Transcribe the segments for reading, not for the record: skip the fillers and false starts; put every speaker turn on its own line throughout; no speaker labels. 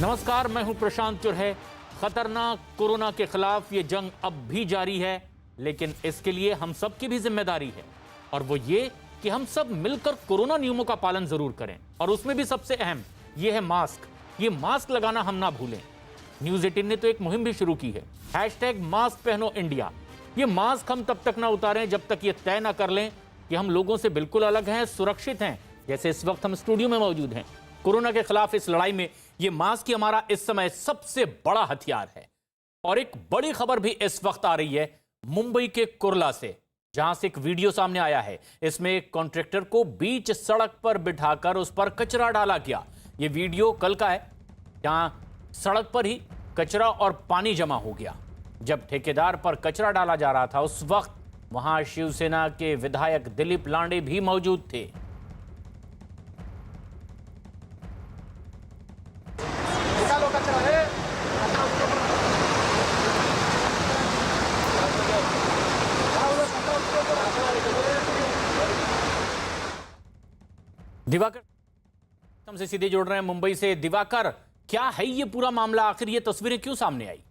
नमस्कार, मैं हूं प्रशांत चुरहे। खतरनाक कोरोना के खिलाफ ये जंग अब भी जारी है, लेकिन इसके लिए हम सब की भी जिम्मेदारी है, और वो ये कि हम सब मिलकर कोरोना नियमों का पालन जरूर करें। और उसमें भी सबसे अहम ये है मास्क। ये मास्क लगाना हम ना भूलें। न्यूज 18 ने तो एक मुहिम भी शुरू की है, #मास्क पहनो इंडिया। ये मास्क हम तब तक ना उतारें जब तक ये तय ना कर लें कि हम लोगों से बिल्कुल अलग हैं, सुरक्षित हैं, जैसे इस वक्त हम स्टूडियो में मौजूद हैं। कोरोना के खिलाफ इस लड़ाई में ये मास्क ही हमारा इस समय सबसे बड़ा हथियार है। और एक बड़ी खबर भी इस वक्त आ रही है मुंबई के कुर्ला से, जहां से एक वीडियो सामने आया है। इसमें एक कॉन्ट्रैक्टर को बीच सड़क पर बिठाकर उस पर कचरा डाला गया। ये वीडियो कल का है, जहां सड़क पर ही कचरा और पानी जमा हो गया। जब ठेकेदार पर कचरा डाला जा रहा था, उस वक्त वहां शिवसेना के विधायक दिलीप लांडे भी मौजूद थे। दिवाकर हमसे सीधे जोड़ रहे हैं मुंबई से। दिवाकर, क्या है ये पूरा मामला? आखिर ये तस्वीरें क्यों सामने आई?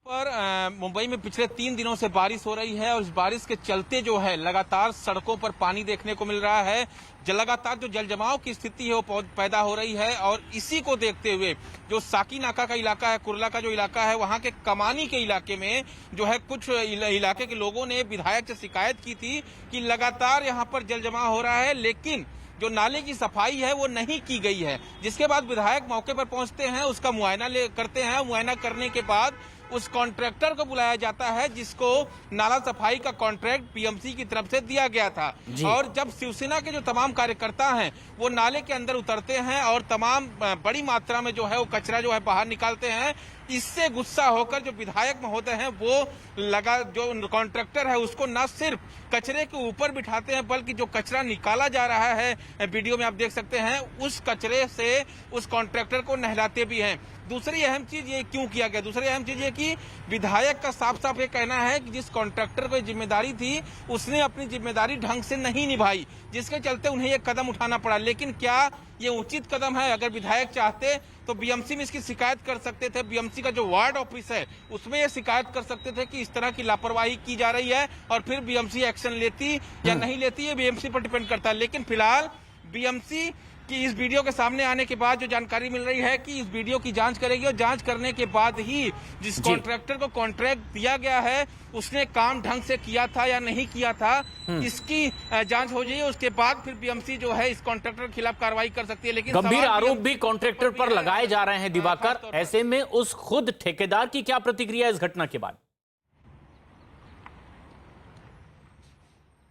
पर मुंबई में पिछले 3 दिनों से बारिश हो रही है और इस बारिश के चलते जो है लगातार सड़कों पर पानी देखने को मिल रहा है। लगातार जो जल जमाव की स्थिति है वो पैदा हो रही है और इसी को देखते हुए जो साकी नाका का इलाका है, कुर्ला का जो इलाका है, वहां के कमानी के इलाके में जो है कुछ इलाके के लोगों ने विधायक से शिकायत की थी कि लगातार यहां पर जल जमाव हो रहा है, लेकिन जो नाले की सफाई है वो नहीं की गई है। जिसके बाद विधायक मौके पर पहुंचते हैं, उसका मुआयना करते हैं। मुआयना करने के बाद उस कॉन्ट्रैक्टर को बुलाया जाता है जिसको नाला सफाई का कॉन्ट्रैक्ट बीएमसी की तरफ से दिया गया था। और जब शिवसेना के जो तमाम कार्यकर्ता हैं वो नाले के अंदर उतरते हैं और तमाम बड़ी मात्रा में जो है वो कचरा जो है बाहर निकालते हैं, इससे गुस्सा होकर जो विधायक महोदय हैं वो जो कॉन्ट्रैक्टर है उसको न सिर्फ कचरे के ऊपर बिठाते हैं, बल्कि जो कचरा निकाला जा रहा है, वीडियो में आप देख सकते हैं, उस कचरे से उस कॉन्ट्रैक्टर को नहलाते भी हैं। दूसरी अहम चीज ये क्यों किया गया? दूसरी अहम चीज ये कि विधायक का साफ साफ ये कहना है कि जिस कॉन्ट्रैक्टर को जिम्मेदारी थी उसने अपनी जिम्मेदारी ढंग से नहीं निभाई, जिसके चलते उन्हें ये कदम उठाना पड़ा। लेकिन क्या ये उचित कदम है? अगर विधायक चाहते तो बीएमसी में इसकी शिकायत कर सकते थे। बीएमसी का जो वार्ड ऑफिस है उसमें ये शिकायत कर सकते थे कि इस तरह की लापरवाही की जा रही है, और फिर बीएमसी एक्शन लेती या नहीं लेती ये बीएमसी पर डिपेंड करता है। लेकिन फिलहाल बीएमसी कि इस वीडियो के सामने आने के बाद जो जानकारी मिल रही है कि इस वीडियो की जांच करेगी और जांच करने के बाद ही जिस कॉन्ट्रैक्टर को कॉन्ट्रैक्ट दिया गया है उसने काम ढंग से किया था या नहीं किया था, इसकी जांच हो जाएगी। उसके बाद फिर बीएमसी जो है इस कॉन्ट्रैक्टर के खिलाफ कार्रवाई कर सकती है। लेकिन
गंभीर आरोप भी कॉन्ट्रैक्टर पर लगाए जा रहे हैं दिवाकर। ऐसे में उस खुद ठेकेदार की क्या प्रतिक्रिया इस घटना के बाद?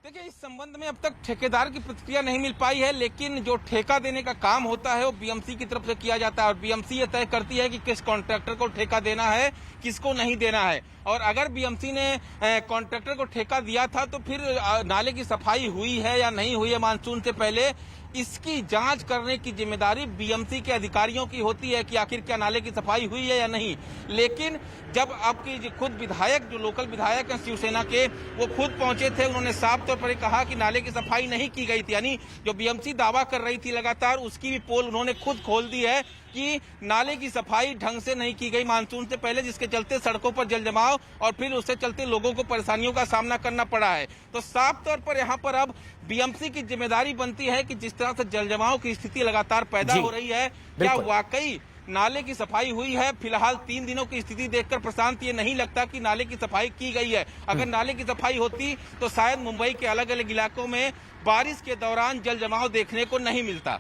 देखिए, इस संबंध में अब तक ठेकेदार की प्रतिक्रिया नहीं मिल पाई है, लेकिन जो ठेका देने का काम होता है वो बीएमसी की तरफ से किया जाता है और बीएमसी ये तय करती है कि किस कॉन्ट्रैक्टर को ठेका देना है, किसको नहीं देना है। और अगर बीएमसी ने कॉन्ट्रैक्टर को ठेका दिया था तो फिर नाले की सफाई हुई है या नहीं हुई है मानसून से पहले, इसकी जांच करने की जिम्मेदारी बीएमसी के अधिकारियों की होती है कि आखिर क्या नाले की सफाई हुई है या नहीं। लेकिन जब आपकी खुद विधायक, जो लोकल विधायक हैं शिवसेना के, वो खुद पहुंचे थे, उन्होंने साफ तौर पर कहा कि नाले की सफाई नहीं की गई थी। यानी जो बीएमसी दावा कर रही थी लगातार, उसकी भी पोल उन्होंने खुद खोल दी है कि नाले की सफाई ढंग से नहीं की गई मानसून से पहले, जिसके चलते सड़कों पर जल जमाव और फिर उससे चलते लोगों को परेशानियों का सामना करना पड़ा है। तो साफ तौर पर यहाँ पर अब बीएमसी की जिम्मेदारी बनती है कि जिस तरह से जल जमाव की स्थिति लगातार पैदा हो रही है, क्या वाकई नाले की सफाई हुई है? फिलहाल 3 दिनों की स्थिति देखकर प्रशांत ये नहीं लगता कि नाले की सफाई की गई है। अगर नाले की सफाई होती तो शायद मुंबई के अलग अलग इलाकों में बारिश के दौरान जल जमाव देखने को नहीं मिलता।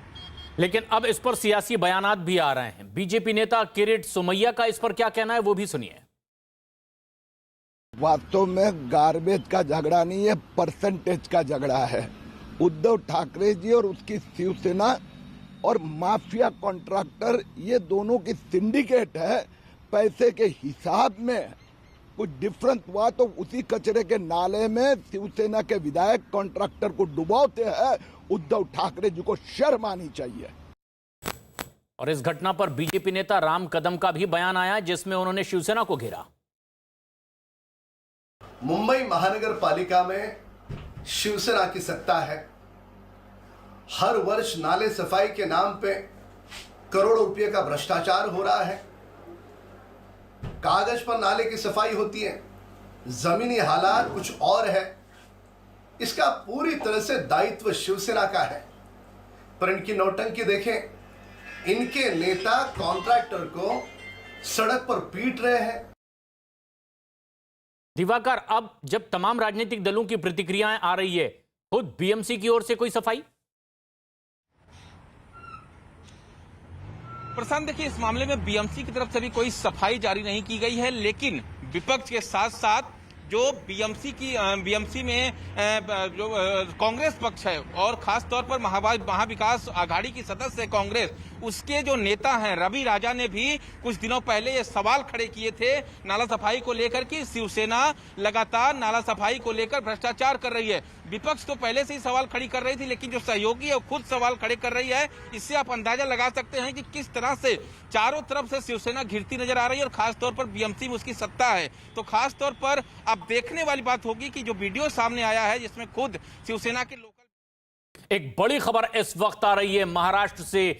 लेकिन अब इस पर सियासी बयानात भी आ रहे हैं। बीजेपी नेता किरीट सोमैया का इस पर क्या कहना है, वो भी सुनिए।
वास्तव में गार्बेज का झगड़ा नहीं है, परसेंटेज का झगड़ा है। उद्धव ठाकरे जी और उसकी शिवसेना और माफिया कॉन्ट्रैक्टर, ये दोनों की सिंडिकेट है। पैसे के हिसाब में कुछ डिफरेंस हुआ तो उसी कचरे के नाले में शिवसेना के विधायक कॉन्ट्रैक्टर को डुबाते हैं। उद्धव ठाकरे जी को शर्म आनी चाहिए।
और इस घटना पर बीजेपी नेता राम कदम का भी बयान आया, जिसमें उन्होंने शिवसेना को घेरा।
मुंबई महानगर पालिका में शिवसेना की सत्ता है हर वर्ष नाले सफाई के नाम पे करोड़ों रुपए का भ्रष्टाचार हो रहा है। कागज पर नाले की सफाई होती है, जमीनी हालात कुछ और है। इसका पूरी तरह से दायित्व शिवसेना का है। पर इनकी नौटंकी देखें, इनके नेता कॉन्ट्रैक्टर को सड़क पर पीट रहे हैं।
दिवाकर, अब जब तमाम राजनीतिक दलों की प्रतिक्रियाएं आ रही है, खुद बीएमसी की ओर से कोई सफाई?
प्रशांत, देखिए, इस मामले में बीएमसी की तरफ से भी कोई सफाई जारी नहीं की गई है, लेकिन विपक्ष के साथ साथ जो बीएमसी में जो कांग्रेस पक्ष है और खास तौर पर महाविकास आघाड़ी की सदस्य कांग्रेस, उसके जो नेता हैं रवि राजा ने भी कुछ दिनों पहले ये सवाल खड़े किए थे नाला सफाई को लेकर कि शिवसेना लगातार नाला सफाई को लेकर भ्रष्टाचार कर रही है। विपक्ष तो पहले से ही सवाल खड़ी कर रही थी, लेकिन जो सहयोगी है वो खुद सवाल खड़े कर रही है। इससे आप अंदाजा लगा सकते हैं कि किस तरह से चारों तरफ से शिवसेना घिरती नजर आ रही है और खासतौर पर बीएमसी में उसकी सत्ता है। तो खासतौर पर अब देखने वाली बात होगी कि जो वीडियो सामने आया है जिसमें खुद शिवसेना के लोकल।
एक बड़ी खबर इस वक्त आ रही है महाराष्ट्र से।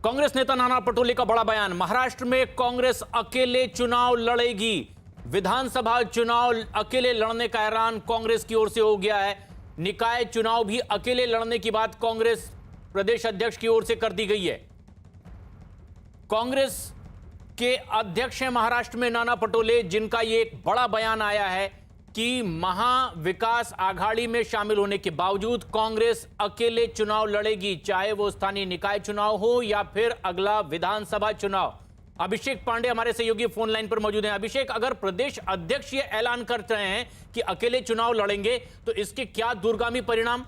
कांग्रेस नेता नाना पटोले का बड़ा बयान। महाराष्ट्र में कांग्रेस अकेले चुनाव लड़ेगी। विधानसभा चुनाव अकेले लड़ने का ऐलान कांग्रेस की ओर से हो गया है। निकाय चुनाव भी अकेले लड़ने की बात कांग्रेस प्रदेश अध्यक्ष की ओर से कर दी गई है। कांग्रेस के अध्यक्ष हैं महाराष्ट्र में नाना पटोले, जिनका ये एक बड़ा बयान आया है कि महाविकास आघाड़ी में शामिल होने के बावजूद कांग्रेस अकेले चुनाव लड़ेगी, चाहे वो स्थानीय निकाय चुनाव हो या फिर अगला विधानसभा चुनाव। अभिषेक पांडे हमारे सहयोगी फोन लाइन पर मौजूद हैं। अभिषेक, अगर प्रदेश अध्यक्ष ये ऐलान करते हैं कि अकेले चुनाव लड़ेंगे तो इसके क्या दूरगामी परिणाम?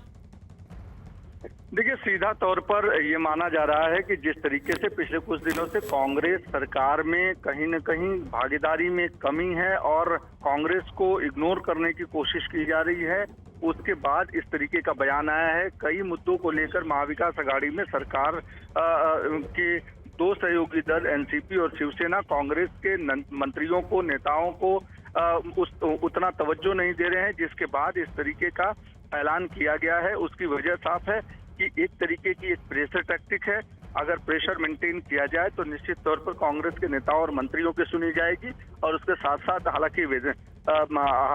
देखिए, सीधा तौर पर ये माना जा रहा है कि जिस तरीके से पिछले कुछ दिनों से कांग्रेस सरकार में कहीं न कहीं भागीदारी में कमी है और कांग्रेस को इग्नोर करने की कोशिश की जा रही है, उसके बाद इस तरीके का बयान आया है। कई मुद्दों को लेकर महाविकास आघाड़ी में सरकार के दो सहयोगी दल एनसीपी और शिवसेना कांग्रेस के मंत्रियों को, नेताओं को उतना तवज्जो नहीं दे रहे हैं, जिसके बाद इस तरीके का ऐलान किया गया है। उसकी वजह साफ है कि एक तरीके की एक प्रेशर टैक्टिक है। अगर प्रेशर मेंटेन किया जाए तो निश्चित तौर पर कांग्रेस के नेताओं और मंत्रियों की सुनी जाएगी। और उसके साथ साथ हालांकि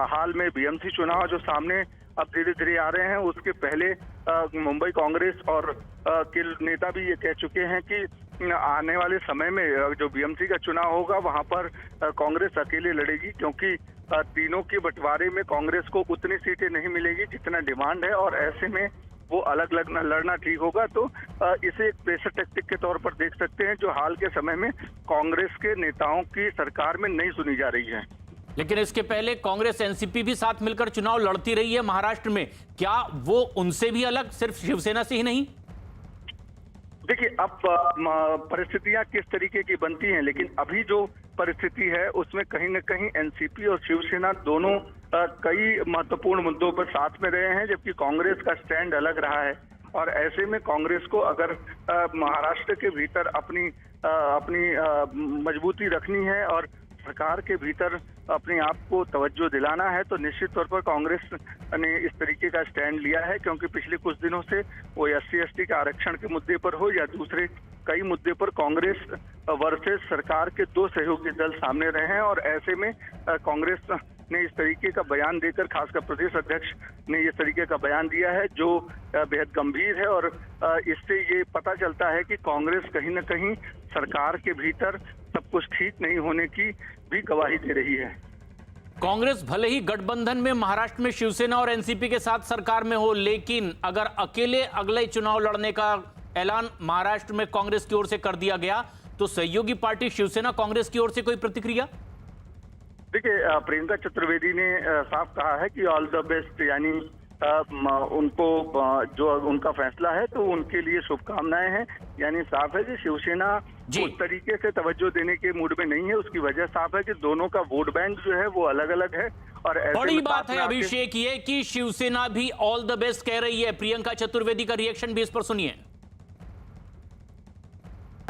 हाल में बीएमसी चुनाव जो सामने अब धीरे धीरे आ रहे हैं, उसके पहले मुंबई कांग्रेस और के नेता भी ये कह चुके हैं कि आने वाले समय में जो बीएमसी का चुनाव होगा वहां पर कांग्रेस अकेले लड़ेगी, क्योंकि तीनों के बंटवारे में कांग्रेस को उतनी सीटें नहीं मिलेगी जितना डिमांड है, और ऐसे में वो अलग लड़ना ठीक होगा। तो इसे एक प्रेशर टैक्टिक के तौर पर देख सकते हैं, जो हाल के समय में कांग्रेस के नेताओं की सरकार में नहीं सुनी जा रही है।
लेकिन इसके पहले कांग्रेस एनसीपी भी साथ मिलकर चुनाव लड़ती रही है महाराष्ट्र में, क्या वो उनसे भी अलग, सिर्फ शिवसेना से ही नहीं?
देखिए, अब परिस्थितियां किस तरीके की बनती हैं, लेकिन अभी जो परिस्थिति है उसमें कहीं न कहीं एनसीपी और शिवसेना दोनों कई महत्वपूर्ण मुद्दों पर साथ में रहे हैं, जबकि कांग्रेस का स्टैंड अलग रहा है। और ऐसे में कांग्रेस को अगर महाराष्ट्र के भीतर अपनी मजबूती रखनी है और सरकार के भीतर अपने आप को तवज्जो दिलाना है, तो निश्चित तौर पर कांग्रेस ने इस तरीके का स्टैंड लिया है, क्योंकि पिछले कुछ दिनों से वो SC/ST के आरक्षण के मुद्दे पर हो या दूसरे कई मुद्दे पर कांग्रेस वर्सेस सरकार के दो सहयोगी दल सामने रहे हैं। और ऐसे में कांग्रेस ने इस तरीके का बयान देकर, खासकर प्रदेश अध्यक्ष ने इस तरीके का बयान दिया है जो बेहद गंभीर है। और इससे ये पता चलता है कि कांग्रेस कहीं न कहीं सरकार के भीतर सब कुछ ठीक नहीं होने की भी गवाही दे रही है।
कांग्रेस भले ही गठबंधन में महाराष्ट्र में शिवसेना और एनसीपी के साथ सरकार में हो, लेकिन अगर अकेले अगले चुनाव लड़ने का ऐलान महाराष्ट्र में कांग्रेस की ओर से कर दिया गया तो सहयोगी पार्टी शिवसेना कांग्रेस की ओर से कोई प्रतिक्रिया?
देखिए, प्रियंका चतुर्वेदी ने साफ कहा है कि ऑल द बेस्ट, यानी उनको जो उनका फैसला है तो उनके लिए शुभकामनाएं हैं। यानी साफ है कि शिवसेना उस तरीके से तवज्जो देने के मूड में नहीं है। उसकी वजह साफ है कि दोनों का वोट बैंक जो है वो अलग अलग है। और
बड़ी बात है अभिषेक ये कि शिवसेना भी ऑल द बेस्ट कह रही है। प्रियंका चतुर्वेदी का रिएक्शन भी इस पर सुनिए।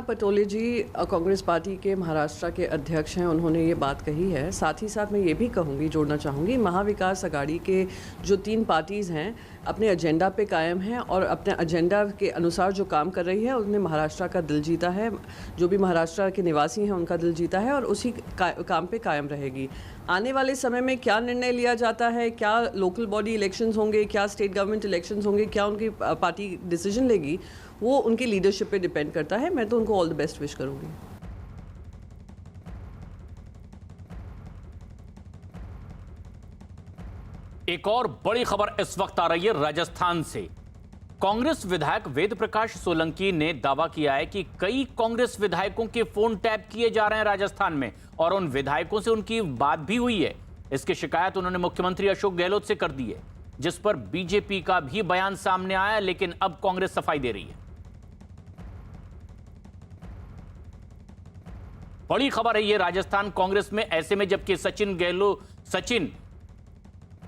पटोले जी कांग्रेस पार्टी के महाराष्ट्र के अध्यक्ष हैं, उन्होंने ये बात कही है। साथ ही साथ मैं ये भी कहूँगी, जोड़ना चाहूँगी, महाविकास अघाड़ी के जो 3 पार्टीज़ हैं अपने एजेंडा पे कायम हैं और अपने एजेंडा के अनुसार जो काम कर रही है उन्होंने महाराष्ट्र का दिल जीता है। जो भी महाराष्ट्र के निवासी हैं उनका दिल जीता है और उसी काम पे कायम रहेगी। आने वाले समय में क्या निर्णय लिया जाता है, क्या लोकल बॉडी इलेक्शंस होंगे, क्या स्टेट गवर्नमेंट इलेक्शंस होंगे, क्या उनकी पार्टी डिसीजन लेगी, वो उनकी लीडरशिप पे डिपेंड करता है। मैं तो उनको ऑल द बेस्ट विश करूंगी।
एक और बड़ी खबर इस वक्त आ रही है राजस्थान से। कांग्रेस विधायक वेद प्रकाश सोलंकी ने दावा किया है कि कई कांग्रेस विधायकों के फोन टैप किए जा रहे हैं राजस्थान में और उन विधायकों से उनकी बात भी हुई है। इसकी शिकायत उन्होंने मुख्यमंत्री अशोक गहलोत से कर दी है, जिस पर बीजेपी का भी बयान सामने आया, लेकिन अब कांग्रेस सफाई दे रही है। बड़ी खबर है ये राजस्थान कांग्रेस में, ऐसे में जबकि सचिन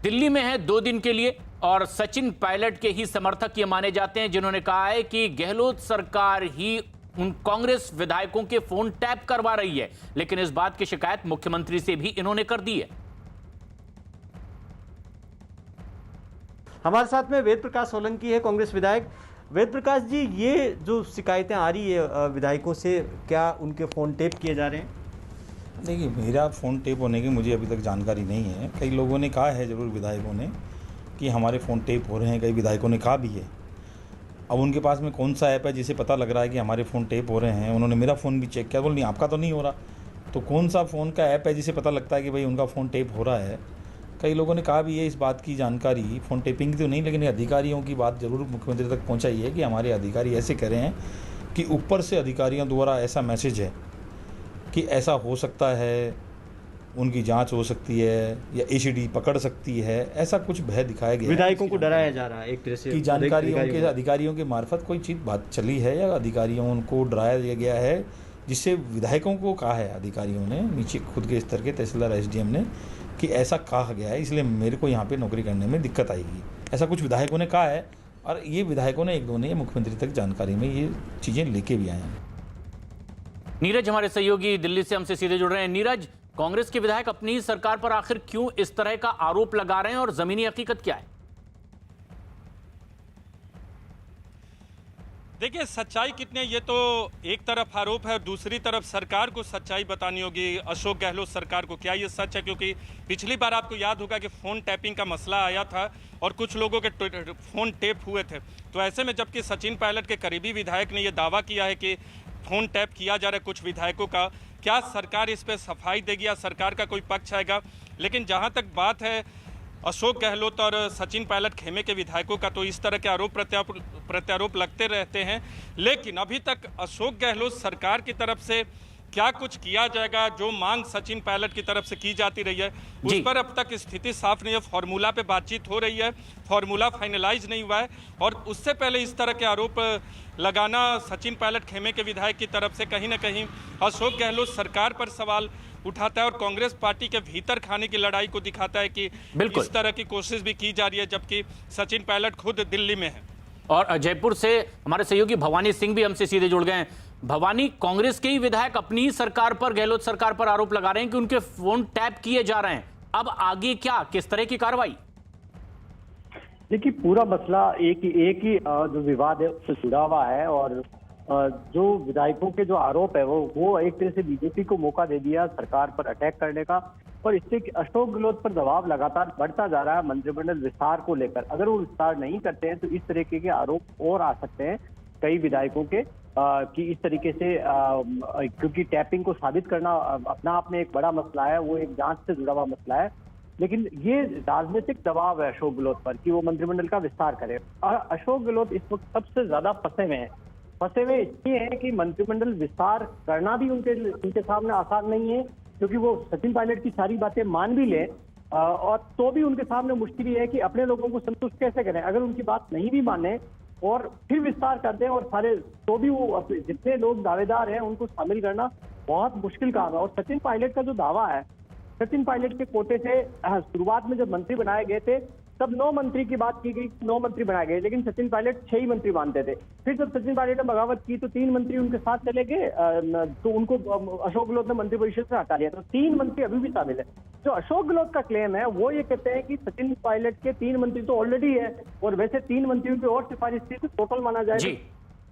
दिल्ली में है 2 दिन के लिए और सचिन पायलट के ही समर्थक ये माने जाते हैं, जिन्होंने कहा है कि गहलोत सरकार ही उन कांग्रेस विधायकों के फोन टैप करवा रही है, लेकिन इस बात की शिकायत मुख्यमंत्री से भी इन्होंने कर दी है।
हमारे साथ में वेद प्रकाश सोलंकी है, कांग्रेस विधायक। वेद प्रकाश जी, ये जो शिकायतें आ रही है विधायकों से, क्या उनके फ़ोन टेप किए जा रहे हैं?
देखिए, मेरा फ़ोन टेप होने की मुझे अभी तक जानकारी नहीं है। कई लोगों ने कहा है, ज़रूर विधायकों ने, कि हमारे फ़ोन टेप हो रहे हैं। कई विधायकों ने कहा भी है। अब उनके पास में कौन सा ऐप है जिसे पता लग रहा है कि हमारे फ़ोन टेप हो रहे हैं? उन्होंने मेरा फ़ोन भी चेक किया, बोल नहीं आपका तो नहीं हो रहा। तो कौन सा फ़ोन का ऐप है जिसे पता लगता है कि भाई उनका फ़ोन टेप हो रहा है? कई लोगों ने कहा भी है इस बात की जानकारी, फ़ोन टेपिंग की तो नहीं, लेकिन अधिकारियों की बात ज़रूर मुख्यमंत्री तक पहुँचाई है कि हमारे अधिकारी ऐसे कह रहे हैं कि ऊपर से अधिकारियों द्वारा ऐसा मैसेज है कि ऐसा हो सकता है, उनकी जांच हो सकती है या एसीडी पकड़ सकती है, ऐसा कुछ भय दिखाया गया।
विधायकों को डराया जा रहा है एक तरह से
कि अधिकारियों के मार्फत कोई चीज़ बात चली है या अधिकारियों को डराया गया है, जिससे विधायकों को कहा है अधिकारियों ने, नीचे खुद के स्तर के तहसीलदार एसडीएम ने, कि ऐसा कहा गया है, इसलिए मेरे को यहाँ पे नौकरी करने में दिक्कत आएगी। ऐसा कुछ विधायकों ने कहा है और ये विधायकों ने 1-2 ने मुख्यमंत्री तक जानकारी में ये चीज़ें लेके भी आए हैं।
नीरज हमारे सहयोगी दिल्ली से हमसे सीधे जुड़ रहे हैं। नीरज, कांग्रेस के विधायक अपनी ही सरकार पर आखिर क्यों इस तरह का आरोप लगा रहे हैं और जमीनी हकीकत क्या है?
देखिए, सच्चाई कितने, ये तो एक तरफ आरोप है और दूसरी तरफ सरकार को सच्चाई बतानी होगी, अशोक गहलोत सरकार को। क्या ये सच है? क्योंकि पिछली बार आपको याद होगा कि फ़ोन टैपिंग का मसला आया था और कुछ लोगों के फ़ोन टेप हुए थे। तो ऐसे में जबकि सचिन पायलट के करीबी विधायक ने यह दावा किया है कि फ़ोन टैप किया जा रहा है कुछ विधायकों का, क्या सरकार इस पर सफाई देगी या सरकार का कोई पक्ष आएगा? लेकिन जहाँ तक बात है अशोक गहलोत और सचिन पायलट खेमे के विधायकों का, तो इस तरह के आरोप प्रत्यारोप लगते रहते हैं। लेकिन अभी तक अशोक गहलोत सरकार की तरफ से क्या कुछ किया जाएगा, जो मांग सचिन पायलट की तरफ से की जाती रही है, उस पर अब तक स्थिति साफ नहीं है। फॉर्मूला पे बातचीत हो रही है, फॉर्मूला फाइनलाइज नहीं हुआ है और उससे पहले इस तरह के आरोप लगाना सचिन पायलट खेमे के विधायक की तरफ से कहीं ना कहीं अशोक गहलोत सरकार पर सवाल उठाता है और कांग्रेस पार्टी के भीतर खाने की लड़ाई को दिखाता है कि इस तरह की कोशिश भी की जा रही है, जबकि सचिन पायलट खुद दिल्ली में है।
और जयपुर से हमारे सहयोगी भवानी सिंह भी हमसे सीधे जुड़ गए हैं। भवानी, कांग्रेस के ही विधायक अपनी ही सरकार पर, गहलोत सरकार पर आरोप लगा रहे हैं कि उनके फोन टैप किए जा रहे हैं। अब आगे क्या, किस तरह की कार्रवाई?
देखिए, पूरा मसला एक ही जो विवाद है उससे जुड़ा हुआ है और जो विधायकों के जो आरोप है वो एक तरह से बीजेपी को मौका दे दिया सरकार पर अटैक करने का और इससे अशोक गहलोत पर दबाव लगातार बढ़ता जा रहा है मंत्रिमंडल विस्तार को लेकर। अगर वो विस्तार नहीं करते हैं तो इस तरीके के आरोप और आ सकते हैं कई विधायकों के कि इस तरीके से क्योंकि टैपिंग को साबित करना अपना आप में एक बड़ा मसला है, वो एक जांच से जुड़ा हुआ मसला है, लेकिन ये राजनीतिक दबाव है अशोक गहलोत पर कि वो मंत्रिमंडल का विस्तार करे। अशोक गहलोत इस वक्त सबसे ज्यादा फंसे हुए इसलिए हैं कि मंत्रिमंडल विस्तार करना भी उनके सामने आसान नहीं है, क्योंकि वो सचिन पायलट की सारी बातें मान भी ले और तो भी उनके सामने मुश्किल ये है कि अपने लोगों को संतुष्ट कैसे करें। अगर उनकी बात नहीं भी माने और फिर विस्तार करते हैं और सारे तो भी वो जितने लोग दावेदार हैं उनको शामिल करना बहुत मुश्किल काम है। और सचिन पायलट का जो दावा है, सचिन पायलट के कोटे से शुरुआत में जब मंत्री बनाए गए थे तब 9 मंत्री की बात की गई, 9 मंत्री बनाए गए, लेकिन सचिन पायलट 6 ही मंत्री मानते थे। फिर जब सचिन पायलट ने बगावत की तो 3 मंत्री उनके साथ चले गए, तो उनको अशोक गहलोत ने मंत्रिपरिषद से हटा लिया, तो 3 मंत्री अभी भी शामिल है। जो अशोक गहलोत का क्लेम है वो ये कहते हैं कि सचिन पायलट के 3 मंत्री तो ऑलरेडी है, और वैसे 3 मंत्रियों की और सिफारिश थी, तो टोटल माना जाए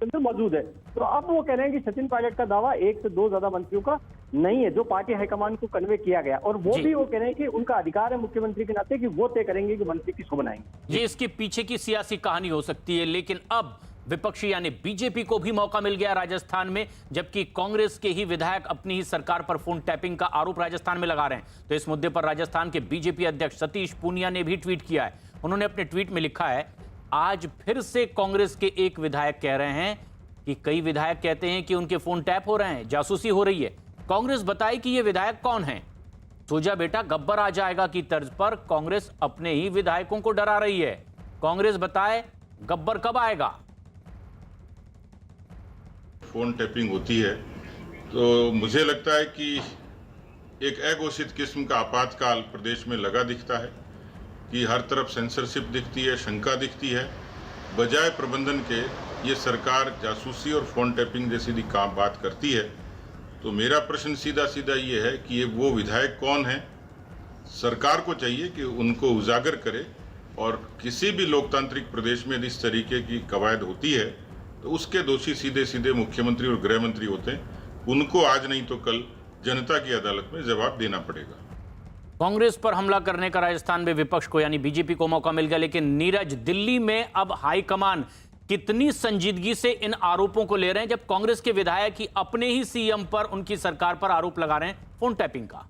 तो मौजूद है। तो अब वो कह रहे हैं कि सचिन पायलट का दावा 1 से 2 ज्यादा मंत्रियों का नहीं है, जो पार्टी हाईकमान को कन्वे किया गया, और वो भी वो कह रहे हैं कि उनका अधिकार है मुख्यमंत्री के नाते कि वो तय करेंगे कि मंत्री किसको बनाएंगे।
ये इसके पीछे की सियासी कहानी हो सकती है, लेकिन अब विपक्षी यानी बीजेपी को भी मौका मिल गया राजस्थान में, जबकि कांग्रेस के ही विधायक अपनी ही सरकार पर फोन टैपिंग का आरोप राजस्थान में लगा रहे हैं। तो इस मुद्दे पर राजस्थान के बीजेपी अध्यक्ष सतीश पूनिया ने भी ट्वीट किया है। उन्होंने अपने ट्वीट में लिखा है, आज फिर से कांग्रेस के एक विधायक कह रहे हैं कि कई विधायक कहते हैं कि उनके फोन टैप हो रहे हैं, जासूसी हो रही है। कांग्रेस बताए कि ये विधायक कौन है। सोजा बेटा गब्बर आ जाएगा की तर्ज पर कांग्रेस अपने ही विधायकों को डरा रही है। कांग्रेस बताए गब्बर कब आएगा।
फोन टैपिंग होती है तो मुझे लगता है कि एक अघोषित किस्म का आपातकाल प्रदेश में लगा दिखता है कि हर तरफ सेंसरशिप दिखती है, शंका दिखती है। बजाय प्रबंधन के ये सरकार जासूसी और फोन टैपिंग जैसी बात करती है। तो मेरा प्रश्न सीधा सीधा ये है कि ये वो विधायक कौन है। सरकार को चाहिए कि उनको उजागर करे, और किसी भी लोकतांत्रिक प्रदेश में यदि इस तरीके की कवायद होती है तो उसके दोषी सीधे सीधे मुख्यमंत्री और गृह मंत्री होते हैं। उनको आज नहीं तो कल जनता की अदालत में जवाब देना पड़ेगा।
कांग्रेस पर हमला करने का राजस्थान में विपक्ष को यानी बीजेपी को मौका मिल गया, लेकिन नीरज, दिल्ली में अब हाईकमान कितनी संजीदगी से इन आरोपों को ले रहे हैं, जब कांग्रेस के विधायक ही अपने ही सीएम पर, उनकी सरकार पर आरोप लगा रहे हैं फोन टैपिंग का।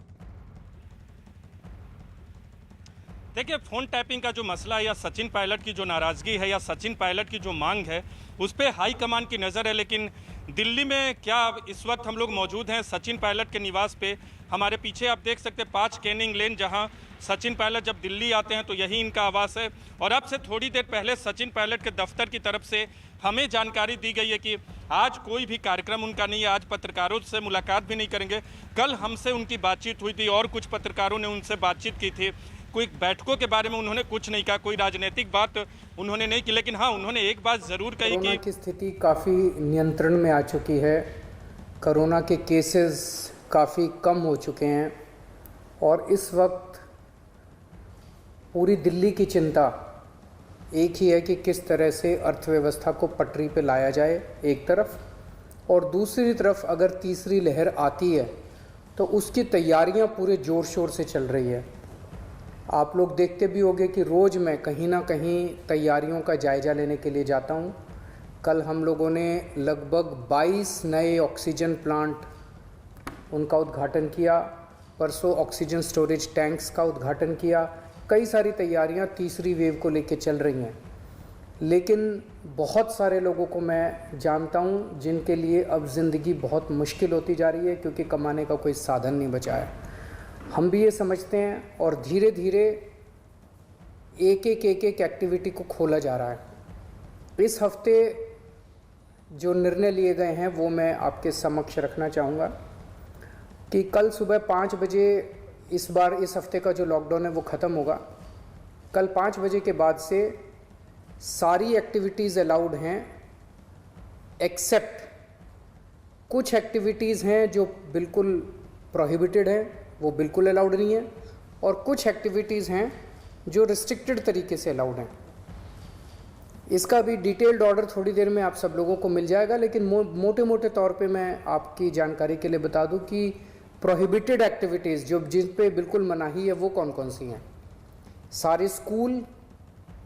देखिए, फोन टैपिंग का जो मसला है या सचिन पायलट की जो नाराजगी है या सचिन पायलट की जो मांग है उस पर हाईकमान की नज़र है। लेकिन दिल्ली में क्या इस वक्त हम लोग मौजूद हैं सचिन पायलट के निवास पे। हमारे पीछे आप देख सकते हैं 5 कैनिंग लेन, जहां सचिन पायलट जब दिल्ली आते हैं तो यही इनका आवास है। और अब से थोड़ी देर पहले सचिन पायलट के दफ्तर की तरफ से हमें जानकारी दी गई है कि आज कोई भी कार्यक्रम उनका नहीं है, आज पत्रकारों से मुलाकात भी नहीं करेंगे। कल हमसे उनकी बातचीत हुई थी और कुछ पत्रकारों ने उनसे बातचीत की थी। कोई बैठकों के बारे में उन्होंने कुछ नहीं कहा, कोई राजनीतिक बात उन्होंने नहीं की। लेकिन हाँ, उन्होंने एक बात ज़रूर कही कि
की स्थिति काफ़ी नियंत्रण में आ चुकी है, कोरोना के केसेस काफ़ी कम हो चुके हैं, और इस वक्त पूरी दिल्ली की चिंता एक ही है कि किस तरह से अर्थव्यवस्था को पटरी पे लाया जाए एक तरफ, और दूसरी तरफ अगर तीसरी लहर आती है तो उसकी तैयारियां पूरे ज़ोर शोर से चल रही है। आप लोग देखते भी होंगे कि रोज़ मैं कहीं ना कहीं तैयारियों का जायज़ा लेने के लिए जाता हूं। कल हम लोगों ने लगभग 22 नए ऑक्सीजन प्लांट उनका उद्घाटन किया, परसों ऑक्सीजन स्टोरेज टैंक्स का उद्घाटन किया। कई सारी तैयारियां तीसरी वेव को लेकर चल रही हैं, लेकिन बहुत सारे लोगों को मैं जानता हूं जिनके लिए अब ज़िंदगी बहुत मुश्किल होती जा रही है, क्योंकि कमाने का कोई साधन नहीं बचा है। हम भी ये समझते हैं, और धीरे धीरे एक एक एक्टिविटी को खोला जा रहा है। इस हफ्ते जो निर्णय लिए गए हैं वो मैं आपके समक्ष रखना चाहूँगा कि कल सुबह 5 बजे इस बार इस हफ्ते का जो लॉकडाउन है वो ख़त्म होगा। कल 5 बजे के बाद से सारी एक्टिविटीज़ अलाउड हैं, एक्सेप्ट कुछ एक्टिविटीज़ हैं जो बिल्कुल प्रोहिबिटेड हैं, वो बिल्कुल अलाउड नहीं है, और कुछ एक्टिविटीज़ हैं जो रिस्ट्रिक्टेड तरीके से अलाउड हैं। इसका भी डिटेल्ड ऑर्डर थोड़ी देर में आप सब लोगों को मिल जाएगा, लेकिन मोटे मोटे तौर पे मैं आपकी जानकारी के लिए बता दूं कि प्रोहिबिटेड एक्टिविटीज़ जो जिन पे बिल्कुल मनाही है वो कौन कौन सी हैं। सारे स्कूल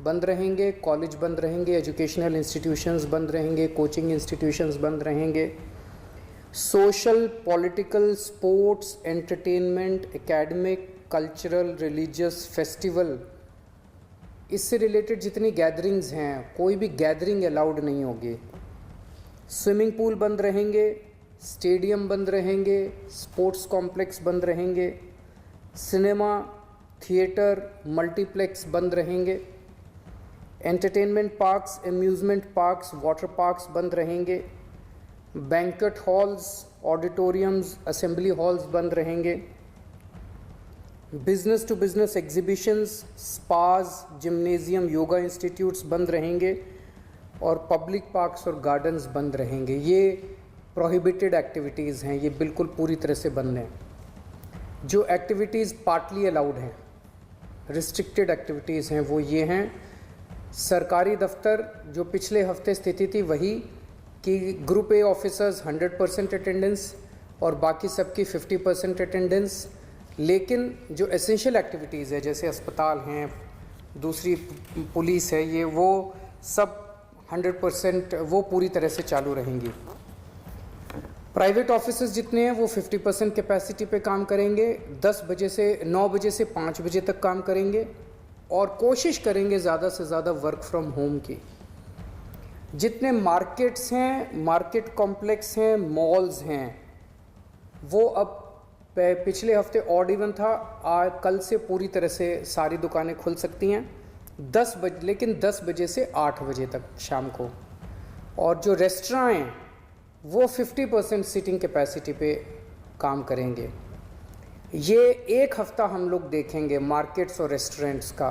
बंद रहेंगे, कॉलेज बंद रहेंगे, एजुकेशनल इंस्टीट्यूशंस बंद रहेंगे, कोचिंग इंस्टीट्यूशंस बंद रहेंगे, social, political, sports, entertainment, academic, cultural, religious, festival, इससे रिलेटेड जितनी गैदरिंग्स हैं कोई भी गैदरिंग अलाउड नहीं होगी। स्विमिंग पूल बंद रहेंगे, स्टेडियम बंद रहेंगे, स्पोर्ट्स कॉम्प्लेक्स बंद रहेंगे, सिनेमा, थिएटर, मल्टीप्लेक्स बंद रहेंगे, entertainment parks, amusement parks, water parks बंद रहेंगे, banquet halls, auditoriums, assembly halls बंद रहेंगे, business to business exhibitions, spas, gymnasium, yoga institutes बंद रहेंगे और पब्लिक पार्क्स और गार्डन्स बंद रहेंगे। ये प्रोहिबिटेड एक्टिविटीज़ हैं, ये बिल्कुल पूरी तरह से बंद हैं। जो एक्टिविटीज़ पार्टली अलाउड हैं, रिस्ट्रिक्टेड एक्टिविटीज़ हैं, वो ये हैं। सरकारी दफ्तर जो पिछले हफ्ते स्थिति थी वही कि ग्रुप ए ऑफिसर्स 100% अटेंडेंस और बाकी सबकी 50% अटेंडेंस। लेकिन जो एसेंशियल एक्टिविटीज़ है जैसे अस्पताल हैं, दूसरी पुलिस है, ये वो सब 100% वो पूरी तरह से चालू रहेंगी। प्राइवेट ऑफिसेज जितने हैं वो 50% कैपेसिटी पे काम करेंगे, 9 बजे से 5 बजे तक काम करेंगे और कोशिश करेंगे ज़्यादा से ज़्यादा वर्क फ्रॉम होम की। जितने मार्केट्स हैं, मार्केट कॉम्प्लेक्स हैं, मॉल्स हैं, वो अब पिछले हफ्ते ऑड इवन था, कल से पूरी तरह से सारी दुकानें खुल सकती हैं 10 बजे, लेकिन 10 बजे से 8 बजे तक शाम को। और जो रेस्टोरेंट हैं वो 50% सीटिंग कैपेसिटी पे काम करेंगे। ये एक हफ्ता हम लोग देखेंगे मार्केट्स और रेस्टोरेंट्स का।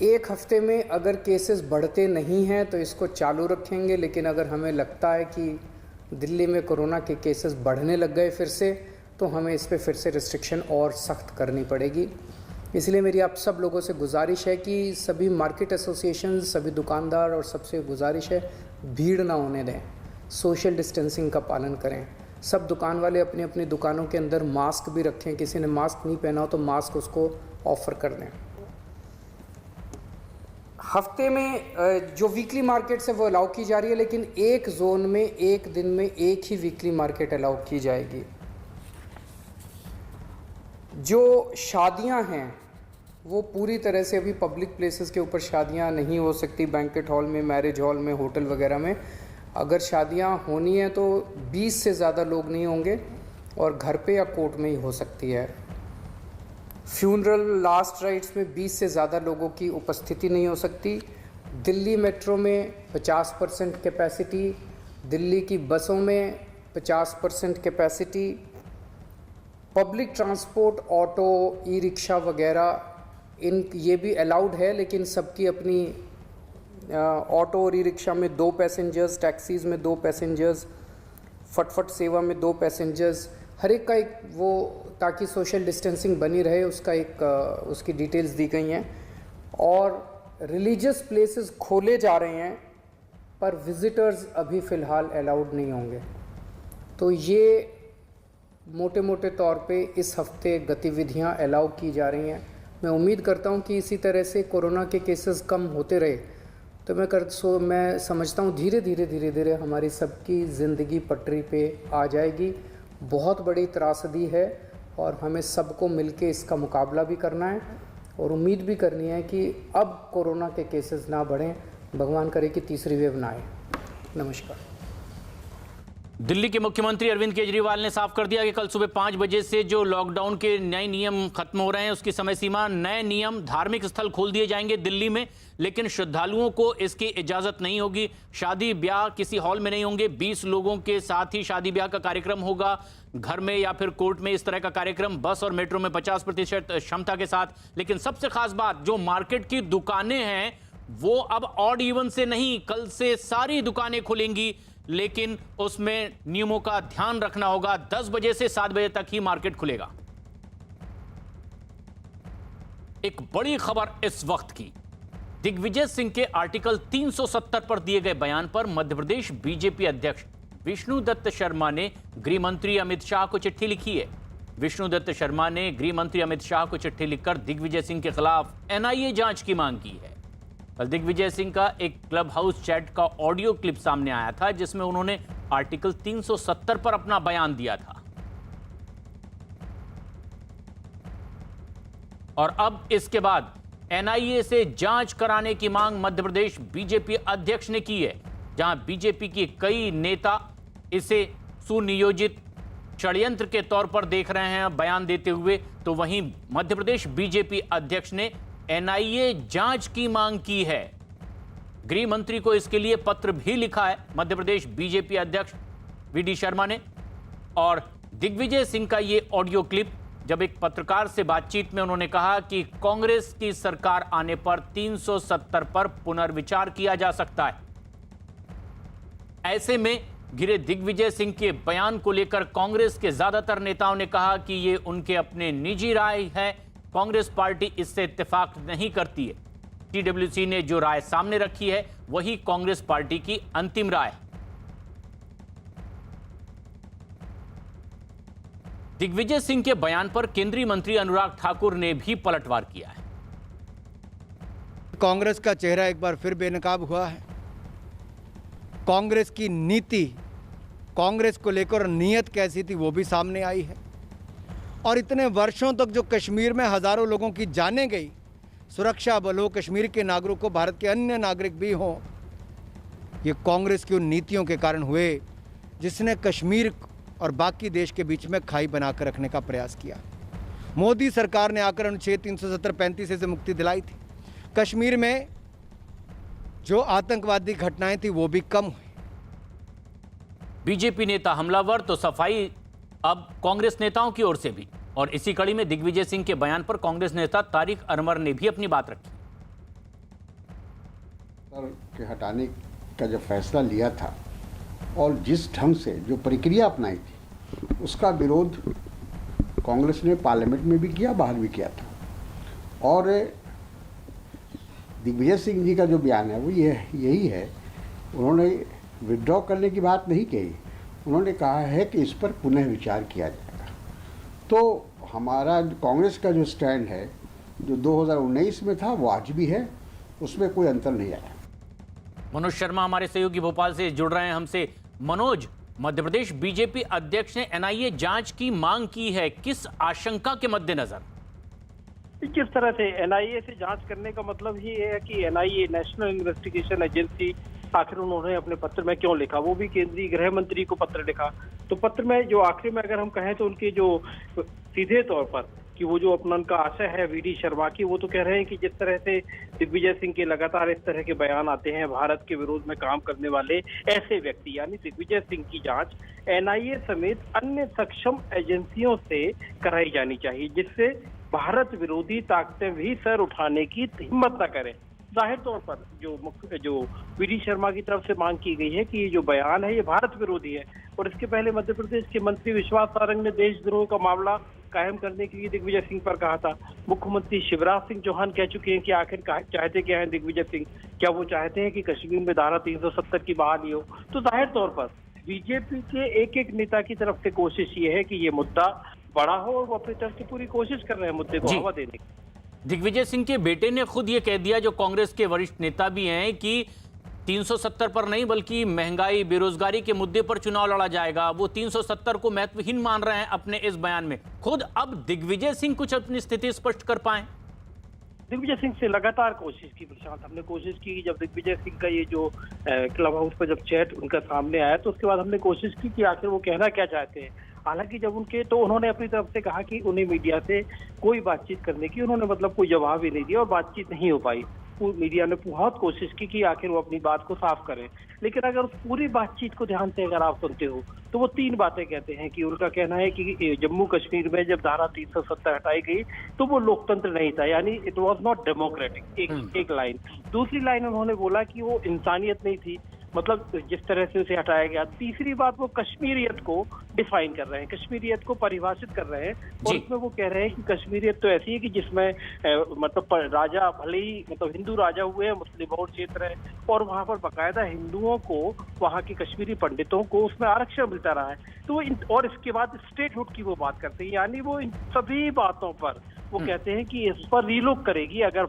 एक हफ्ते में अगर केसेस बढ़ते नहीं हैं तो इसको चालू रखेंगे, लेकिन अगर हमें लगता है कि दिल्ली में कोरोना के केसेस बढ़ने लग गए फिर से, तो हमें इस पे फिर से रिस्ट्रिक्शन और सख्त करनी पड़ेगी। इसलिए मेरी आप सब लोगों से गुजारिश है कि सभी मार्केट एसोसिएशन, सभी दुकानदार और सबसे गुजारिश है भीड़ ना होने दें, सोशल डिस्टेंसिंग का पालन करें। सब दुकान वाले अपनी अपनी दुकानों के अंदर मास्क भी रखें, किसी ने मास्क नहीं पहना हो तो मास्क उसको ऑफर कर दें। हफ्ते में जो वीकली मार्केट्स है वो अलाउ की जा रही है, लेकिन एक जोन में एक दिन में एक ही वीकली मार्केट अलाउ की जाएगी। जो शादियां हैं वो पूरी तरह से अभी पब्लिक प्लेसेस के ऊपर शादियां नहीं हो सकती, बैंकेट हॉल में, मैरिज हॉल में, होटल वगैरह में। अगर शादियां होनी है तो 20 से ज़्यादा लोग नहीं होंगे और घर पे या कोर्ट में ही हो सकती है। फ्यूनरल लास्ट राइट्स में 20 से ज़्यादा लोगों की उपस्थिति नहीं हो सकती। दिल्ली मेट्रो में 50% कैपेसिटी, दिल्ली की बसों में 50% capacity, public transport, auto, e rickshaw वगैरह ये भी अलाउड है, लेकिन सबकी अपनी ऑटो और ई रिक्शा में 2 पैसेंजर्स, टैक्सीज़ में 2 पैसेंजर्स, फटफट सेवा में 2 पैसेंजर्स, हर एक का एक वो, ताकि सोशल डिस्टेंसिंग बनी रहे, उसका एक उसकी डिटेल्स दी गई हैं। और रिलीजियस प्लेसेस खोले जा रहे हैं पर विजिटर्स अभी फ़िलहाल अलाउड नहीं होंगे। तो ये मोटे मोटे तौर पे इस हफ्ते गतिविधियां अलाउ की जा रही हैं। मैं उम्मीद करता हूं कि इसी तरह से कोरोना के केसेस कम होते रहे तो मैं समझता हूं धीरे धीरे हमारी सबकी ज़िंदगी पटरी पे आ जाएगी। बहुत बड़ी त्रासदी है और हमें सबको मिलके इसका मुकाबला भी करना है और उम्मीद भी करनी है कि अब कोरोना के केसेस ना बढ़ें, भगवान करे कि तीसरी वेव ना आए। नमस्कार।
दिल्ली के मुख्यमंत्री अरविंद केजरीवाल ने साफ कर दिया कि कल सुबह 5 बजे से जो लॉकडाउन के नए नियम खत्म हो रहे हैं उसकी समय सीमा, नए नियम, धार्मिक स्थल खोल दिए जाएंगे दिल्ली में, लेकिन श्रद्धालुओं को इसकी इजाजत नहीं होगी। शादी ब्याह किसी हॉल में नहीं होंगे, 20 लोगों के साथ ही शादी ब्याह का कार्यक्रम होगा, घर में या फिर कोर्ट में इस तरह का कार्यक्रम, बस और मेट्रो में 50% क्षमता के साथ। लेकिन सबसे खास बात, जो मार्केट की दुकानें हैं वो अब ऑड इवन से नहीं, कल से सारी दुकानें खुलेंगी, लेकिन उसमें नियमों का ध्यान रखना होगा। 10 बजे से 7 बजे तक ही मार्केट खुलेगा। एक बड़ी खबर इस वक्त की, दिग्विजय सिंह के आर्टिकल 370 पर दिए गए बयान पर मध्य प्रदेश बीजेपी अध्यक्ष विष्णुदत्त शर्मा ने गृह मंत्री अमित शाह को चिट्ठी लिखी है। विष्णुदत्त शर्मा ने गृह मंत्री अमित शाह को चिट्ठी लिखकर दिग्विजय सिंह के खिलाफ एनआईए जांच की मांग की है। कल दिग्विजय सिंह का एक क्लब हाउस चैट का ऑडियो क्लिप सामने आया था जिसमें उन्होंने आर्टिकल 370 पर अपना बयान दिया था। और अब इसके बाद एनआईए से जांच कराने की मांग मध्य प्रदेश बीजेपी अध्यक्ष ने की है। जहां बीजेपी के कई नेता इसे सुनियोजित षड्यंत्र के तौर पर देख रहे हैं बयान देते हुए, तो वहीं मध्य प्रदेश बीजेपी अध्यक्ष ने एनआईए जांच की मांग की है। गृह मंत्री को इसके लिए पत्र भी लिखा है मध्य प्रदेश बीजेपी अध्यक्ष वीडी शर्मा ने। और दिग्विजय सिंह का ये ऑडियो क्लिप जब एक पत्रकार से बातचीत में उन्होंने कहा कि कांग्रेस की सरकार आने पर 370 पर पुनर्विचार किया जा सकता है। ऐसे में घिरे दिग्विजय सिंह के बयान को लेकर कांग्रेस के ज्यादातर नेताओं ने कहा कि ये उनके अपने निजी राय है, कांग्रेस पार्टी इससे इत्तेफाक नहीं करती है। टीडब्ल्यूसी ने जो राय सामने रखी है वही कांग्रेस पार्टी की अंतिम राय है। दिग्विजय सिंह के बयान पर केंद्रीय मंत्री अनुराग ठाकुर ने भी पलटवार किया है।
कांग्रेस का चेहरा एक बार फिर बेनकाब हुआ है। कांग्रेस की नीति, कांग्रेस को लेकर नीयत कैसी थी वो भी सामने आई है। और इतने वर्षों तक जो कश्मीर में हजारों लोगों की जानें गई, सुरक्षा बल हो, कश्मीर के नागरिक हो, भारत के अन्य नागरिक भी हों, ये कांग्रेस की उन नीतियों के कारण हुए जिसने कश्मीर और बाकी देश के बीच में खाई बनाकर रखने का प्रयास किया। मोदी सरकार ने आकर अनुच्छेद 370-35 से मुक्ति दिलाई थी। कश्मीर में जो आतंकवादी घटनाएं थी वो भी कम हुई।
बीजेपी नेता हमलावर तो सफाई अब कांग्रेस नेताओं की ओर से भी। और इसी कड़ी में दिग्विजय सिंह के बयान पर कांग्रेस नेता तारिक अनवर ने भी अपनी बात रखी।
के हटाने का जो फैसला लिया था और जिस ढंग से जो प्रक्रिया अपनाई थी उसका विरोध कांग्रेस ने पार्लियामेंट में भी किया, बाहर भी किया था। और दिग्विजय सिंह जी का जो बयान है वो यही है, उन्होंने विड्रॉ करने की बात नहीं कही, उन्होंने कहा है कि इस पर पुनः विचार किया जाएगा। तो हमारा कांग्रेस का जो स्टैंड है जो 2019 में था वो आज भी है, उसमें कोई अंतर नहीं आया।
मनोज शर्मा हमारे सहयोगी भोपाल से जुड़ रहे हैं हमसे। मनोज, मध्य प्रदेश बीजेपी अध्यक्ष ने एनआईए जांच की मांग की है, किस आशंका के मद्देनजर?
किस तरह से एनआईए से जांच करने का मतलब ही है कि एनआईए नेशनल इन्वेस्टिगेशन एजेंसी, आखिर उन्होंने अपने पत्र में क्यों लिखा, वो भी केंद्रीय गृह मंत्री को पत्र लिखा। तो पत्र में जो आखिर में अगर हम कहें तो उनके जो सीधे तौर पर कि वो जो अपना उनका आशय है वीडी शर्मा की, वो तो कह रहे हैं कि जिस तरह से दिग्विजय सिंह के लगातार इस तरह के बयान आते हैं भारत के विरोध में काम करने वाले ऐसे व्यक्ति, यानी दिग्विजय सिंह की जांच एनआईए समेत अन्य सक्षम एजेंसियों से कराई जानी चाहिए, जिससे भारत विरोधी ताकतें भी सर उठाने की हिम्मत न करें। जाहिर तौर पर जो वीडी शर्मा की तरफ से मांग की गई है कि ये जो बयान है ये भारत विरोधी है। और इसके पहले मध्य प्रदेश के मंत्री विश्वास सारंग ने देशद्रोह का मामला कायम करने के लिए दिग्विजय सिंह पर कहा था। मुख्यमंत्री शिवराज सिंह चौहान कह चुके हैं कि आखिर चाहते क्या है दिग्विजय सिंह, क्या वो चाहते हैं कि कश्मीर में धारा 370 की बहाली हो? तो जाहिर तौर पर बीजेपी के एक एक नेता की तरफ से कोशिश ये है कि ये मुद्दा बड़ा हो और वो अपनी तरफ से पूरी कोशिश कर रहे हैं मुद्दे को हवा देने की।
दिग्विजय सिंह के बेटे ने खुद ये कह दिया, जो कांग्रेस के वरिष्ठ नेता भी हैं, कि 370 पर नहीं बल्कि महंगाई बेरोजगारी के मुद्दे पर चुनाव लड़ा जाएगा। वो 370 को महत्वहीन मान रहे हैं अपने इस बयान में। खुद अब दिग्विजय सिंह कुछ अपनी स्थिति स्पष्ट कर पाए?
दिग्विजय सिंह से लगातार कोशिश की प्रशांत, हमने कोशिश की। जब दिग्विजय सिंह का ये जो क्लब हाउस पर जब चैट उनका सामने आया तो उसके बाद हमने कोशिश की कि आखिर वो कहना क्या चाहते हैं। हालांकि जब उन्होंने अपनी तरफ से कहा कि उन्हें मीडिया से कोई बातचीत करने की उन्होंने कोई जवाब ही नहीं दिया और बातचीत नहीं हो पाई। मीडिया ने बहुत कोशिश की कि आखिर वो अपनी बात को साफ करें, लेकिन अगर उस पूरी बातचीत को ध्यान से अगर आप सुनते हो तो वो 3 बातें कहते हैं कि उनका कहना है कि जम्मू कश्मीर में जब धारा 370 हटाई गई तो वो लोकतंत्र नहीं था, यानी इट वाज नॉट डेमोक्रेटिक। एक लाइन। दूसरी लाइन उन्होंने बोला कि वो इंसानियत नहीं थी, मतलब जिस तरह से उसे हटाया गया। तीसरी बात, वो कश्मीरियत को डिफाइन कर रहे हैं, कश्मीरियत को परिभाषित कर रहे हैं और उसमें वो कह रहे हैं कि कश्मीरियत तो ऐसी है कि जिसमें राजा भले ही हिंदू राजा हुए हैं, मुस्लिम बहुल क्षेत्र है और वहां पर बाकायदा हिंदुओं को, वहां के कश्मीरी पंडितों को उसमें आरक्षण मिलता रहा है। तो और इसके बाद स्टेटहुड की वो बात करते हैं, यानी वो इन सभी बातों पर वो कहते हैं कि इस पर रीलुक करेगी अगर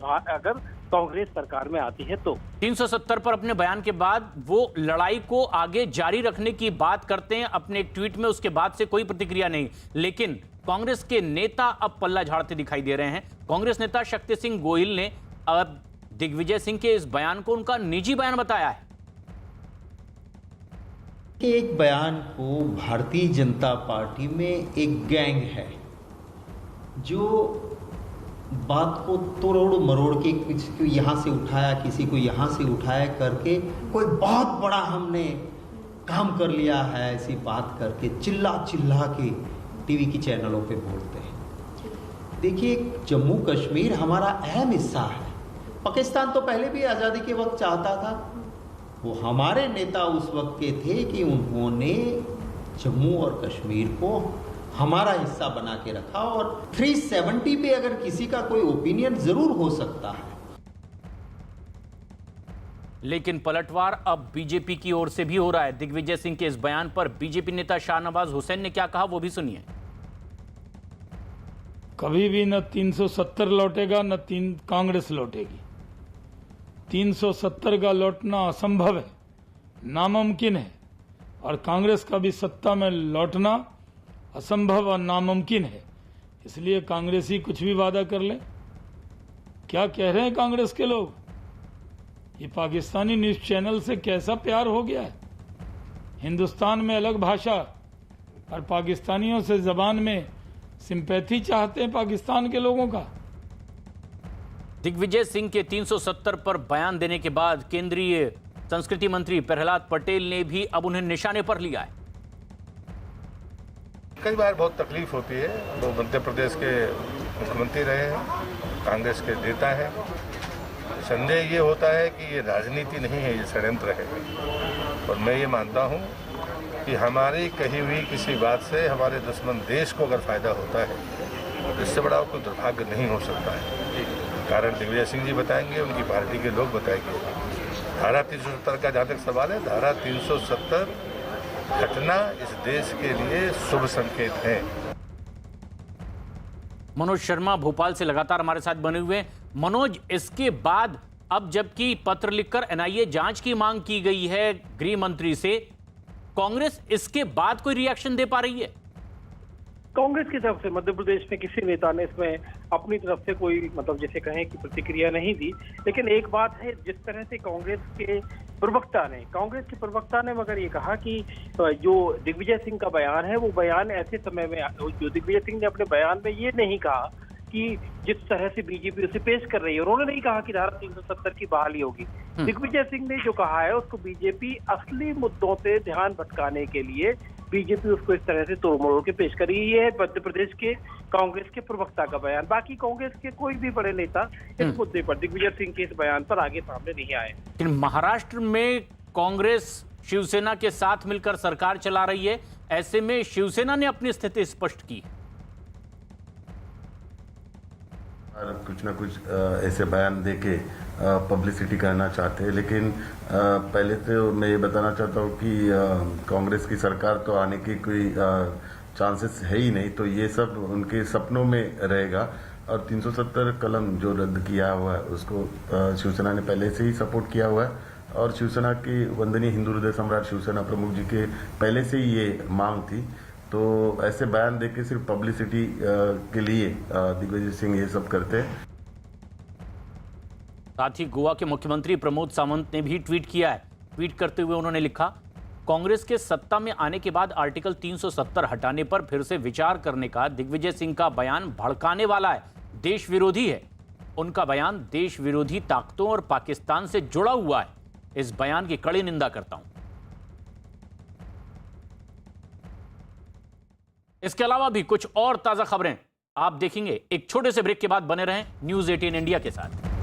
कांग्रेस सरकार में आती है तो।
370 पर अपने बयान के बाद वो लड़ाई को आगे जारी रखने की बात करते हैं अपने एक ट्वीट में, उसके बाद से कोई प्रतिक्रिया नहीं। लेकिन कांग्रेस के नेता अब पल्ला झाड़ते दिखाई दे रहे हैं। कांग्रेस नेता शक्ति सिंह गोहिल ने अब दिग्विजय सिंह के इस बयान को उनका निजी बयान बताया है।
कि एक बयान को भारतीय जनता पार्टी में एक गैंग है जो बात को तोड़ मरोड़ के किसी को यहाँ से उठाया, किसी को यहाँ से उठाया करके कोई बहुत बड़ा हमने काम कर लिया है, ऐसी बात करके चिल्ला चिल्ला के टीवी की चैनलों पे बोलते हैं। देखिए, जम्मू कश्मीर हमारा अहम हिस्सा है। पाकिस्तान तो पहले भी आज़ादी के वक्त चाहता था। वो हमारे नेता उस वक्त के थे कि उन्होंने जम्मू और कश्मीर को हमारा हिस्सा बना के रखा। और 370 पे अगर किसी का कोई ओपिनियन जरूर हो सकता है,
लेकिन पलटवार अब बीजेपी की ओर से भी हो रहा है। दिग्विजय सिंह के इस बयान पर बीजेपी नेता शाहनवाज हुसैन ने क्या कहा, वो भी सुनिए।
कभी भी न 370 लौटेगा न कांग्रेस लौटेगी। 370 का लौटना असंभव है, नामुमकिन है, और कांग्रेस का भी सत्ता में लौटना असंभव और नामुमकिन है। इसलिए कांग्रेसी कुछ भी वादा कर ले। क्या कह रहे हैं कांग्रेस के लोग? ये पाकिस्तानी न्यूज चैनल से कैसा प्यार हो गया है। हिंदुस्तान में अलग भाषा और पाकिस्तानियों से जबान में सिंपैथी चाहते हैं पाकिस्तान के लोगों का।
दिग्विजय सिंह के 370 पर बयान देने के बाद केंद्रीय संस्कृति मंत्री प्रहलाद पटेल ने भी अब उन्हें निशाने पर लिया है।
कई बार बहुत तकलीफ होती है। वो मध्य प्रदेश के मुख्यमंत्री रहे हैं, कांग्रेस के नेता हैं। संदेह ये होता है कि ये राजनीति नहीं है, ये षड्यंत्र है। और मैं ये मानता हूँ कि हमारी कही हुई किसी बात से हमारे दुश्मन देश को अगर फायदा होता है, इससे बड़ा कोई दुर्भाग्य नहीं हो सकता है। कारण दिग्विजय सिंह जी बताएंगे, उनकी पार्टी के लोग बताएंगे। धारा 370 का जहाँ तक सवाल है, धारा 370 हटना इस देश के लिए शुभ संकेत है।
मनोज शर्मा भोपाल से लगातार हमारे साथ बने हुए हैं। मनोज, इसके बाद अब जबकि पत्र लिखकर एनआईए जांच की मांग की गई है गृह मंत्री से, कांग्रेस इसके बाद कोई रिएक्शन दे पा रही है?
कांग्रेस की तरफ से मध्य प्रदेश में किसी नेता ने इसमें अपनी तरफ से कोई मतलब जैसे कहें कि प्रतिक्रिया नहीं दी। लेकिन एक बात है, जिस तरह से कांग्रेस के प्रवक्ता ने मगर ये कहा कि जो दिग्विजय सिंह का बयान है, वो बयान ऐसे समय में, जो दिग्विजय सिंह ने अपने बयान में ये नहीं कहा कि जिस तरह से बीजेपी उसे पेश कर रही है, उन्होंने नहीं कहा कि धारा 370 की बहाली होगी। दिग्विजय सिंह ने जो कहा है उसको बीजेपी असली मुद्दों से ध्यान भटकाने के लिए बीजेपी उसको इस तरह से तोड़ मरोड़ के पेश कर रही है। मध्य प्रदेश के कांग्रेस के प्रवक्ता का बयान। बाकी कांग्रेस के कोई भी बड़े नेता इस मुद्दे पर दिग्विजय सिंह के इस बयान पर आगे सामने नहीं आए।
लेकिन महाराष्ट्र में कांग्रेस शिवसेना के साथ मिलकर सरकार चला रही है, ऐसे में शिवसेना ने अपनी स्थिति स्पष्ट की।
कुछ ना कुछ ऐसे बयान देके पब्लिसिटी करना चाहते हैं, लेकिन पहले तो मैं ये बताना चाहता हूँ कि कांग्रेस की सरकार तो आने की कोई चांसेस है ही नहीं। तो ये सब उनके सपनों में रहेगा। और 370 कलम जो रद्द किया हुआ है उसको शिवसेना ने पहले से ही सपोर्ट किया हुआ है। और शिवसेना की वंदनीय हिंदू हृदय सम्राट शिवसेना प्रमुख जी के पहले से ही ये मांग थी। तो ऐसे बयान देके सिर्फ पब्लिसिटी के लिए दिग्विजय सिंह ये सब करते हैं।
साथ ही गोवा के मुख्यमंत्री प्रमोद सावंत ने भी ट्वीट किया है। ट्वीट करते हुए उन्होंने लिखा, कांग्रेस के सत्ता में आने के बाद आर्टिकल 370 हटाने पर फिर से विचार करने का दिग्विजय सिंह का बयान भड़काने वाला है, देश विरोधी है। उनका बयान देश विरोधी ताकतों और पाकिस्तान से जुड़ा हुआ है। इस बयान की कड़ी निंदा करता हूं। इसके अलावा भी कुछ और ताजा खबरें आप देखेंगे। एक छोटे से ब्रेक के बाद बने रहें न्यूज़ 18 इंडिया के साथ।